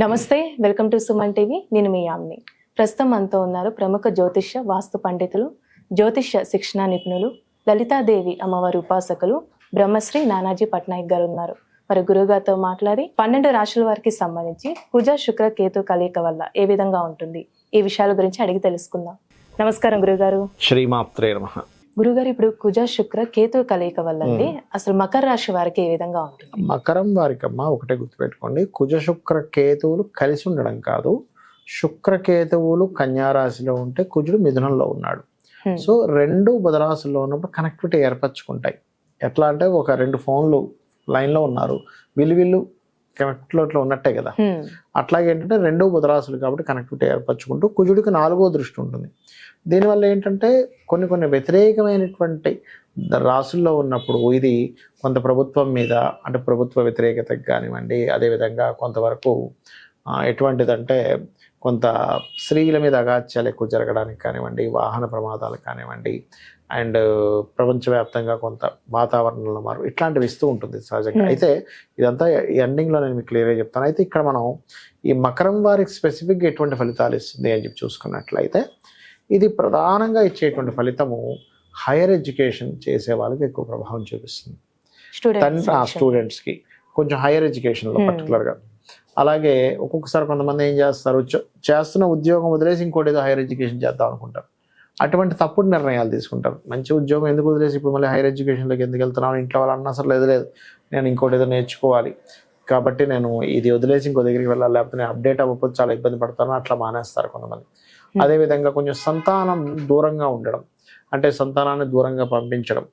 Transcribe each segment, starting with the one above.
నమస్తే, welcome to Suman TV. నేను మీ యామ్ని. ప్రస్తుతం మనతో ఉన్నారు ప్రముఖ జ్యోతిష్య వాస్తు పండితులు, జ్యోతిష్య శిక్షణ నిపుణులు, లలితాదేవి అమ్మవారి ఉపాసకులు బ్రహ్మశ్రీ నానాజీ పట్నాయక్ గారు ఉన్నారు. మరి గురుగారితో మాట్లాడి 12 రాశుల వారికి సంబంధించి కుజ శుక్ర కేతు కలయిక వల్ల ఏ విధంగా ఉంటుంది, ఈ విషయాల గురించి అడిగి తెలుసుకుందాం. నమస్కారం గురుగారు. శ్రీమాత్రే నమః. గురుగారు, ఇప్పుడు కుజ శుక్ర కేతు కలయిక వల్ల అండి అసలు మకర రాశి వారికి ఏ విధంగా ఉంటుంది? మకరం వారికమ్మా ఒకటే గుర్తుపెట్టుకోండి, కుజ శుక్ర కేతువులు కలిసి ఉండడం కాదు. శుక్రకేతువులు కన్యారాశిలో ఉంటే కుజుడు మిథునంలో ఉన్నాడు. సో రెండు బుధరాశుల్లో ఉన్నప్పుడు కనెక్టివిటీ ఏర్పరచుకుంటాయి. ఎట్లా అంటే ఒక రెండు ఫోన్లు లైన్లో ఉన్నారు, వీళ్ళు కనెక్ట్లో ఉన్నట్టే కదా. అట్లాగే ఏంటంటే రెండు బుధరాశులు కాబట్టి కనెక్టివిటీ ఏర్పరచుకుంటూ కుజుడికి 4వ దృష్టి ఉంటుంది. దీనివల్ల ఏంటంటే కొన్ని వ్యతిరేకమైనటువంటి రాశుల్లో ఉన్నప్పుడు ఇది కొంత ప్రభుత్వం మీద అంటే ప్రభుత్వ వ్యతిరేకతకు కానివ్వండి, అదేవిధంగా కొంతవరకు ఎటువంటిదంటే కొంత స్త్రీల మీద అగాత్యాలు ఎక్కువ జరగడానికి కానివ్వండి, వాహన ప్రమాదాలు కానివ్వండి, అండ్ ప్రపంచవ్యాప్తంగా కొంత వాతావరణంలో మార్పు ఇట్లాంటివి ఇస్తూ ఉంటుంది సహజంగా. అయితే ఇదంతా ఎండింగ్లో నేను మీకు క్లియర్గా చెప్తాను. అయితే ఇక్కడ మనం ఈ మకరం వారికి స్పెసిఫిక్గా ఎటువంటి ఫలితాలు ఇస్తుంది అని చెప్పి చూసుకున్నట్లయితే ఇది ప్రధానంగా ఇచ్చేటువంటి ఫలితము హైయర్ ఎడ్యుకేషన్ చేసే వాళ్ళకి ఎక్కువ ప్రభావం చూపిస్తుంది. స్టూడెంట్స్కి కొంచెం హైయర్ ఎడ్యుకేషన్లో పర్టికులర్గా. అలాగే ఒక్కొక్కసారి కొంతమంది ఏం చేస్తారు, చేస్తున్న ఉద్యోగం వదిలేసి ఇంకోటి ఏదో హైయర్ ఎడ్యుకేషన్ చేద్దాం అనుకుంటారు. అటువంటి తప్పుడు నిర్ణయాలు తీసుకుంటారు. మంచి ఉద్యోగం ఎందుకు వదిలేసి ఇప్పుడు మళ్ళీ హైయర్ ఎడ్యుకేషన్లోకి ఎందుకు వెళ్తున్నాను, ఇంట్లో వాళ్ళు అన్న అసలు లేదు నేను ఇంకోటి ఏదో నేర్చుకోవాలి కాబట్టి నేను ఇది వదిలేసి ఇంకో దగ్గరికి వెళ్ళాలి, లేకపోతే నేను అప్డేట్ అవ్వకపోతే చాలా ఇబ్బంది పడతాను, అట్లా మానేస్తారు కొంతమంది. అదేవిధంగా కొంచెం సంతానం దూరంగా ఉండడం, అంటే సంతానాన్ని దూరంగా పంపించడం,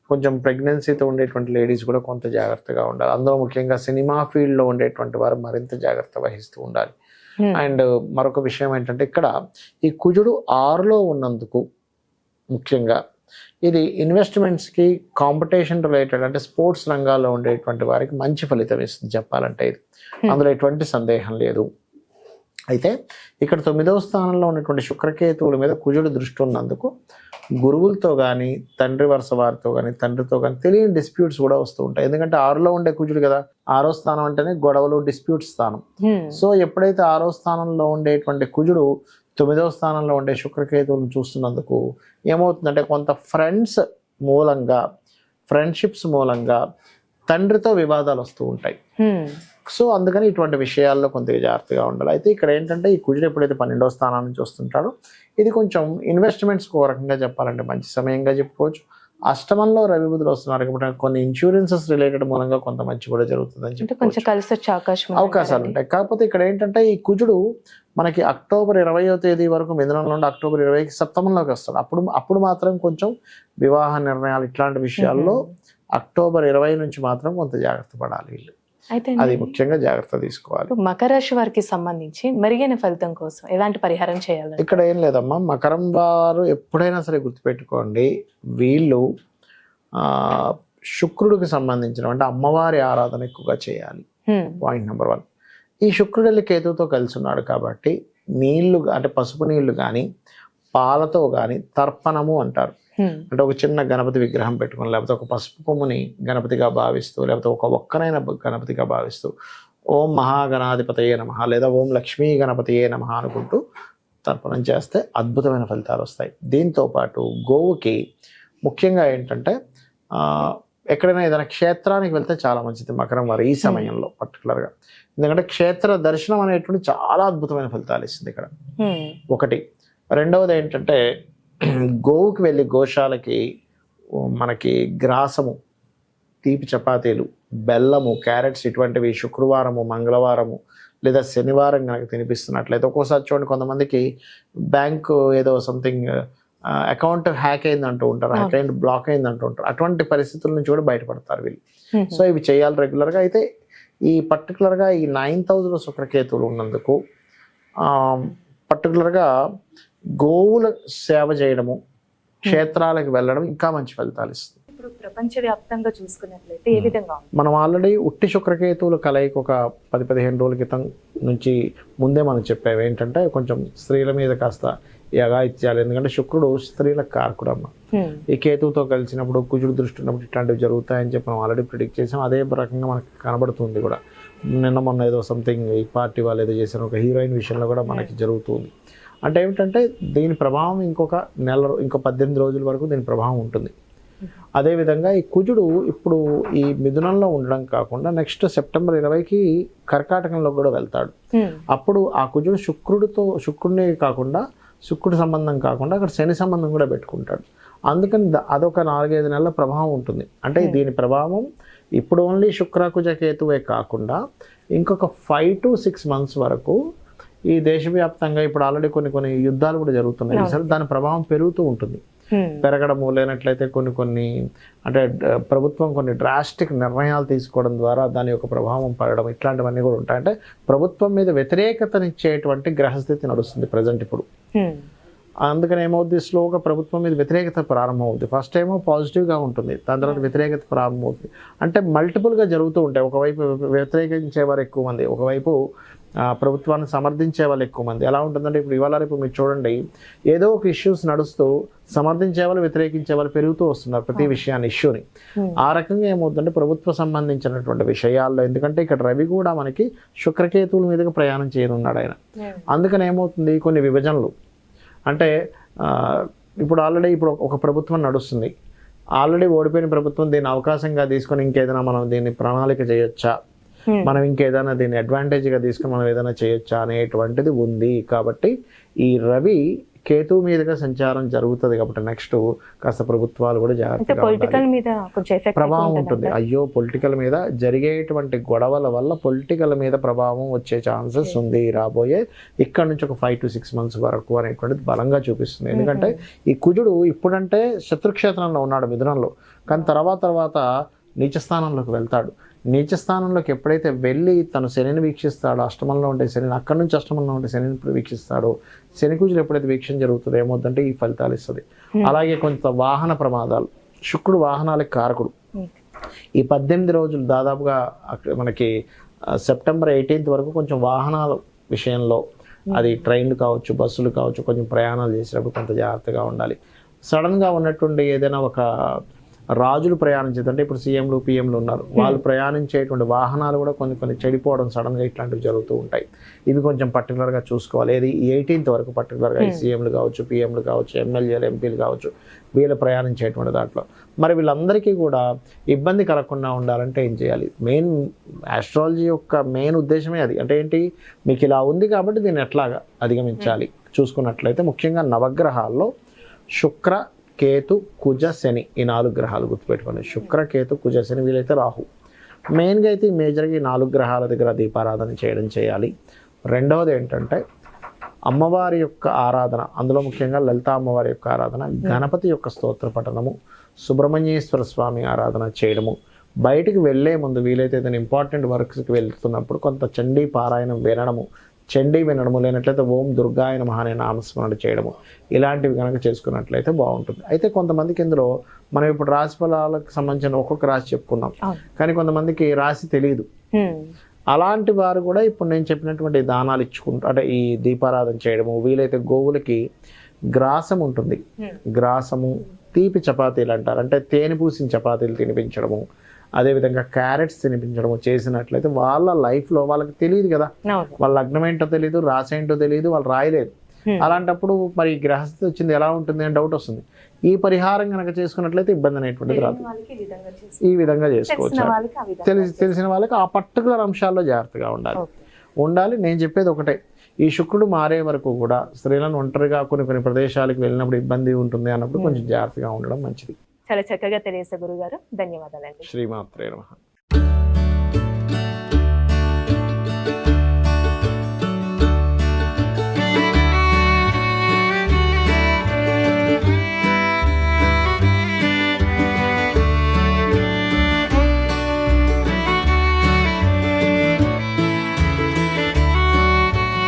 కొంచెం ప్రెగ్నెన్సీతో ఉండేటువంటి లేడీస్ కూడా కొంత జాగ్రత్తగా ఉండాలి. అందులో ముఖ్యంగా సినిమా ఫీల్డ్లో ఉండేటువంటి వారు మరింత జాగ్రత్త వహిస్తూ ఉండాలి. అండ్ మరొక విషయం ఏంటంటే ఇక్కడ ఈ కుజుడు 6లో ఉన్నందుకు ముఖ్యంగా ఇది ఇన్వెస్ట్మెంట్స్కి, కాంపిటీషన్ రిలేటెడ్ అంటే స్పోర్ట్స్ రంగాల్లో ఉండేటువంటి వారికి మంచి ఫలితం ఇస్తుంది చెప్పాలంటే. ఇది అందులో ఎటువంటి సందేహం లేదు. అయితే ఇక్కడ 9వ స్థానంలో ఉన్నటువంటి శుక్రకేతువుల మీద కుజుడు దృష్టి ఉన్నందుకు గురువులతో కానీ, తండ్రి వరుస వారితో కానీ, తండ్రితో కానీ తెలియని డిస్ప్యూట్స్ కూడా వస్తూ ఉంటాయి. ఎందుకంటే 6లో ఉండే కుజుడు కదా, 6వ స్థానం అంటేనే గొడవలు, డిస్ప్యూట్ స్థానం. సో ఎప్పుడైతే 6వ స్థానంలో ఉండేటువంటి కుజుడు 9వ స్థానంలో ఉండే శుక్రకేతువులను చూస్తున్నందుకు ఏమవుతుందంటే కొంత ఫ్రెండ్షిప్స్ మూలంగా తండ్రితో వివాదాలు వస్తూ ఉంటాయి. సో అందుకని ఇటువంటి విషయాల్లో కొంత జాగ్రత్తగా ఉండాలి. అయితే ఇక్కడ ఏంటంటే ఈ కుజుడు ఎప్పుడైతే 12వ స్థానం నుంచి వస్తుంటాడో ఇది కొంచెం ఇన్వెస్ట్మెంట్స్ ఒక రకంగా చెప్పాలంటే మంచి సమయంగా చెప్పుకోవచ్చు. అష్టమంలో రవి బుధులు వస్తున్నారు కాబట్టి కొన్ని ఇన్సూరెన్సెస్ రిలేటెడ్ మూలంగా కొంత మంచి కూడా జరుగుతుందని చెప్పి కొంచెం కలిసి వచ్చే అవకాశాలు ఉంటాయి. కాకపోతే ఇక్కడ ఏంటంటే ఈ కుజుడు మనకి అక్టోబర్ 20వ తేదీ వరకు మిథునంలో నుండి అక్టోబర్ 20కి సప్తమంలోకి వస్తాడు. అప్పుడు మాత్రం కొంచెం వివాహ నిర్ణయాలు ఇట్లాంటి విషయాల్లో అక్టోబర్ 20 నుంచి మాత్రం కొంత జాగ్రత్త పడాలి వీళ్ళు. అది ముఖ్యంగా జాగ్రత్త తీసుకోవాలి. మకర రాశి వారికి సంబంధించి మెరుగైన ఫలితం కోసం ఎలాంటి పరిహారం చేయాలి? ఇక్కడ ఏం లేదమ్మా, మకరం వారు ఎప్పుడైనా సరే గుర్తుపెట్టుకోండి, వీళ్ళు శుక్రుడికి సంబంధించిన అంటే అమ్మవారి ఆరాధన ఎక్కువగా చేయాలి. Point number 1. ఈ శుక్రుడు వెళ్ళి కేతువుతో కలిసి ఉన్నాడు కాబట్టి నీళ్లు అంటే పసుపు నీళ్లు కానీ, పాలతో కానీ తర్పణము అంటారు. అంటే ఒక చిన్న గణపతి విగ్రహం పెట్టుకుని, లేకపోతే ఒక పసుపు కొమ్ముని గణపతిగా భావిస్తూ, లేకపోతే ఒక ఒక్కనైన గణపతిగా భావిస్తూ ఓం మహాగణాధిపతయే నమః లేదా ఓం లక్ష్మీ గణపతియే నమః అనుకుంటూ తర్పణం చేస్తే అద్భుతమైన ఫలితాలు వస్తాయి. దీంతో పాటు గోవుకి ముఖ్యంగా ఏంటంటే ఎక్కడైనా ఏదైనా క్షేత్రానికి వెళ్తే చాలా మంచిది మకరం వారు ఈ సమయంలో పర్టికులర్గా. ఎందుకంటే క్షేత్ర దర్శనం అనేటువంటి చాలా అద్భుతమైన ఫలితాలు ఇస్తుంది ఇక్కడ. ఒకటి. రెండవది ఏంటంటే గోవుకి వెళ్ళి గోశాలకి మనకి గ్రాసము, తీపి చపాతీలు, బెల్లము, క్యారెట్స్ ఇటువంటివి శుక్రవారము, మంగళవారము లేదా శనివారం కనుక తినిపిస్తున్నట్లయితే, ఒక్కోసారి చూడండి కొంతమందికి బ్యాంకు ఏదో సంథింగ్ అకౌంట్ హ్యాక్ అయింది అంటూ ఉంటారు, అకౌంట్ బ్లాక్ అయింది అంటూ ఉంటారు. అటువంటి పరిస్థితుల నుంచి కూడా బయటపడతారు వీళ్ళు. సో ఇవి చేయాలి రెగ్యులర్గా. అయితే ఈ పర్టికులర్గా ఈ 9th హౌస్లో శుక్రకేతువులు ఉన్నందుకు పర్టికులర్గా గోవుల సేవ చేయడము, క్షేత్రాలకు వెళ్ళడం ఇంకా మంచి ఫలితాలు ఇస్తుంది. ఇప్పుడు ప్రపంచవ్యాప్తంగా చూసుకున్నట్లయితే ఏ విధంగా మనం ఆల్రెడీ ఉట్టి శుక్రకేతువుల కలయిక ఒక 10-15 రోజుల క్రితం నుంచి ముందే మనం చెప్పేవి ఏంటంటే కొంచెం స్త్రీల మీద కాస్త ఈ అఘాయిత్యాలు, ఎందుకంటే శుక్రుడు స్త్రీలకు కారకుడమ్మ. ఈ కేతువుతో కలిసినప్పుడు కుజుడు దృష్టి ఉన్నప్పుడు ఇట్లాంటివి జరుగుతాయని చెప్పి మనం ఆల్రెడీ ప్రిడిక్ట్ చేసాం. అదే రకంగా మనకు కనబడుతుంది కూడా. నిన్న మొన్న ఏదో సంథింగ్ ఈ పార్టీ వాళ్ళు ఏదో చేసిన ఒక హీరోయిన్ విషయంలో కూడా మనకి జరుగుతుంది. అంటే ఏమిటంటే దీని ప్రభావం ఇంకో 18 రోజుల వరకు దీని ప్రభావం ఉంటుంది. అదేవిధంగా ఈ కుజుడు ఇప్పుడు ఈ మిథునంలో ఉండడం కాకుండా నెక్స్ట్ సెప్టెంబర్ 20కి కర్కాటకంలో కూడా వెళ్తాడు. అప్పుడు ఆ కుజుడు శుక్రుడిని కాకుండా శుక్రుడి సంబంధం కాకుండా అక్కడ శని సంబంధం కూడా పెట్టుకుంటాడు. అందుకని అదొక 4-5 నెలల ప్రభావం ఉంటుంది. అంటే దీని ప్రభావం ఇప్పుడు ఓన్లీ శుక్రకుజ కేతువే కాకుండా ఇంకొక 5 to 6 months వరకు ఈ దేశవ్యాప్తంగా ఇప్పుడు ఆల్రెడీ కొన్ని యుద్ధాలు కూడా జరుగుతున్నాయి. సరే, దాని ప్రభావం పెరుగుతూ ఉంటుంది. పెరగడము లేనట్లయితే కొన్ని అంటే ప్రభుత్వం కొన్ని డ్రాస్టిక్ నిర్ణయాలు తీసుకోవడం ద్వారా దాని యొక్క ప్రభావం పడడం, ఇట్లాంటివన్నీ కూడా ఉంటాయి. అంటే ప్రభుత్వం మీద వ్యతిరేకతనిచ్చేటువంటి గ్రహస్థితి నడుస్తుంది ప్రజెంట్ ఇప్పుడు. అందుకని ఏమవుద్ది, స్లోగా ప్రభుత్వం మీద వ్యతిరేకత ప్రారంభమవుతుంది. ఫస్ట్ ఏమో పాజిటివ్గా ఉంటుంది, దాని తర్వాత వ్యతిరేకత ప్రారంభమవుతుంది. అంటే మల్టిపుల్గా జరుగుతూ ఉంటాయి. ఒకవైపు వ్యతిరేకించే వారు ఎక్కువ మంది, ఒకవైపు ప్రభుత్వాన్ని సమర్థించే వాళ్ళు ఎక్కువ మంది. ఎలా ఉంటుందంటే ఇప్పుడు ఇవాళ రేపు మీరు చూడండి, ఏదో ఒక ఇష్యూస్ నడుస్తూ సమర్థించే వాళ్ళు వ్యతిరేకించే వాళ్ళు పెరుగుతూ వస్తున్నారు ప్రతి విషయాన్ని, ఇష్యూని. ఆ రకంగా ఏమవుతుందంటే ప్రభుత్వ సంబంధించినటువంటి విషయాల్లో, ఎందుకంటే ఇక్కడ రవి కూడా మనకి శుక్రకేతువుల మీదుగా ప్రయాణం చేయనున్నాడు ఆయన. అందుకని ఏమవుతుంది, కొన్ని విభజనలు అంటే ఇప్పుడు ఆల్రెడీ ఒక ప్రభుత్వం నడుస్తుంది, ఆల్రెడీ ఓడిపోయిన ప్రభుత్వం దీన్ని అవకాశంగా తీసుకొని ఇంకేదైనా మనం దీన్ని ప్రణాళిక చేయొచ్చా, మనం ఇంకేదైనా దీన్ని అడ్వాంటేజ్గా తీసుకుని మనం ఏదైనా చేయొచ్చా అనేటువంటిది ఉంది. కాబట్టి ఈ రవి కేతు మీదుగా సంచారం జరుగుతుంది కాబట్టి నెక్స్ట్ కాస్త ప్రభుత్వాలు కూడా జాగ్రత్తగా ప్రభావం ఉంటుంది. అయ్యో, పొలిటికల్ మీద జరిగేటువంటి గొడవల వల్ల పొలిటికల్ మీద ప్రభావం వచ్చే ఛాన్సెస్ ఉంది రాబోయే ఇక్కడ నుంచి ఒక 5 to 6 months వరకు అనేటువంటిది బలంగా చూపిస్తుంది. ఎందుకంటే ఈ కుజుడు ఇప్పుడంటే శత్రుక్షేత్రంలో ఉన్నాడు మిథునంలో, కానీ తర్వాత నీచస్థానంలోకి వెళ్తాడు. నీచస్థానంలోకి ఎప్పుడైతే వెళ్ళి తను శనిని వీక్షిస్తాడో, అష్టమంలో ఉండే శనిని, అక్కడి నుంచి అష్టమంలో ఉండే శనిని వీక్షిస్తాడో, శని కుజులు ఎప్పుడైతే వీక్షణ జరుగుతుందో ఏమవుతుందంటే ఈ ఫలితాలు ఇస్తుంది. అలాగే కొంత వాహన ప్రమాదాలు, శుక్రుడు వాహనాలకు కారకుడు. ఈ 18 రోజులు దాదాపుగా మనకి సెప్టెంబర్ 18th వరకు కొంచెం వాహనాల విషయంలో, అది ట్రైన్లు కావచ్చు, బస్సులు కావచ్చు, కొంచెం ప్రయాణాలు చేసేటప్పుడు కొంత జాగ్రత్తగా ఉండాలి. సడన్గా ఉన్నటువంటి ఏదైనా ఒక రాజులు ప్రయాణించేదంటే ఇప్పుడు సీఎంలు పిఎంలు ఉన్నారు, వాళ్ళు ప్రయాణించేటువంటి వాహనాలు కూడా కొన్ని చెడిపోవడం సడన్గా ఇట్లాంటివి జరుగుతూ ఉంటాయి. ఇవి కొంచెం పర్టికులర్గా చూసుకోవాలి. ఏది 18th వరకు పర్టికులర్గా సీఎంలు కావచ్చు, పిఎంలు కావచ్చు, ఎమ్మెల్యేలు ఎంపీలు కావచ్చు, వీళ్ళు ప్రయాణించేటువంటి దాంట్లో మరి వీళ్ళందరికీ కూడా ఇబ్బంది కలగకుండా ఉండాలంటే ఏం చేయాలి? మెయిన్ ఆస్ట్రాలజీ యొక్క మెయిన్ ఉద్దేశమే అది. అంటే ఏంటి, మీకు ఇలా ఉంది కాబట్టి దీన్ని ఎట్లాగా అధిగమించాలి చూసుకున్నట్లయితే ముఖ్యంగా నవగ్రహాల్లో శుక్ర, కేతు, కుజ, శని, ఈ 4 గ్రహాలు గుర్తుపెట్టుకోండి. శుక్ర, కేతు, కుజ, శని, వీలైతే రాహు. మెయిన్గా అయితే ఈ మేజర్గా ఈ 4 గ్రహాల దగ్గర దీపారాధన చేయాలి. రెండవది ఏంటంటే అమ్మవారి యొక్క ఆరాధన, అందులో ముఖ్యంగా లలిత అమ్మవారి యొక్క ఆరాధన, గణపతి యొక్క స్తోత్ర పఠనము, సుబ్రహ్మణ్యేశ్వర స్వామి ఆరాధన చేయడము. బయటికి వెళ్ళే ముందు వీలైతే ఏదైనా ఇంపార్టెంట్ వర్క్స్కి వెళ్తున్నప్పుడు కొంత చండీ పారాయణం వినడము, లేనట్లయితే ఓం దుర్గాయ నమః అనే నామస్మరణ చేయడము, ఇలాంటివి కనుక చేసుకున్నట్లయితే బాగుంటుంది. అయితే కొంతమందికి ఇందులో మనం ఇప్పుడు రాశి ఫలాలకు సంబంధించిన ఒక్కొక్క రాశి చెప్పుకున్నాం, కానీ కొంతమందికి రాశి తెలియదు. అలాంటి వారు కూడా ఇప్పుడు నేను చెప్పినటువంటి దానాలు ఇచ్చుకుంటూ, అంటే ఈ దీపారాధన చేయడము, వీలైతే గోవులకి గ్రాసం ఉంటుంది, గ్రాసము, తీపి చపాతీలు అంటారు, అంటే తేనె పూసిన చపాతీలు తినిపించడము, అదేవిధంగా క్యారెట్స్ తినిపించడము చేసినట్లయితే వాళ్ళ లైఫ్లో వాళ్ళకి తెలియదు కదా, వాళ్ళ లగ్నం ఏంటో తెలియదు, రాశి ఏంటో తెలియదు, వాళ్ళు రాయలేదు. అలాంటప్పుడు మరి గ్రహస్థితి వచ్చింది ఎలా ఉంటుంది అని డౌట్ వస్తుంది. ఈ పరిహారం కనుక చేసుకున్నట్లయితే ఇబ్బంది అనేటువంటిది రాదు. ఈ విధంగా చేసుకోవచ్చు. తెలిసిన వాళ్ళకి ఆ పర్టికులర్ అంశాల్లో జాగ్రత్తగా ఉండాలి. నేను చెప్పేది ఒకటే, ఈ శుక్రుడు మారే వరకు కూడా స్త్రీలను ఒంటరిగా కొన్ని ప్రదేశాలకు వెళ్ళినప్పుడు ఇబ్బంది ఉంటుంది అన్నప్పుడు కొంచెం జాగ్రత్తగా ఉండడం మంచిది. చాలా చక్కగా తెలియజేశారు గురుగారు, ధన్యవాదాలండి. శ్రీమాత్రే నమః.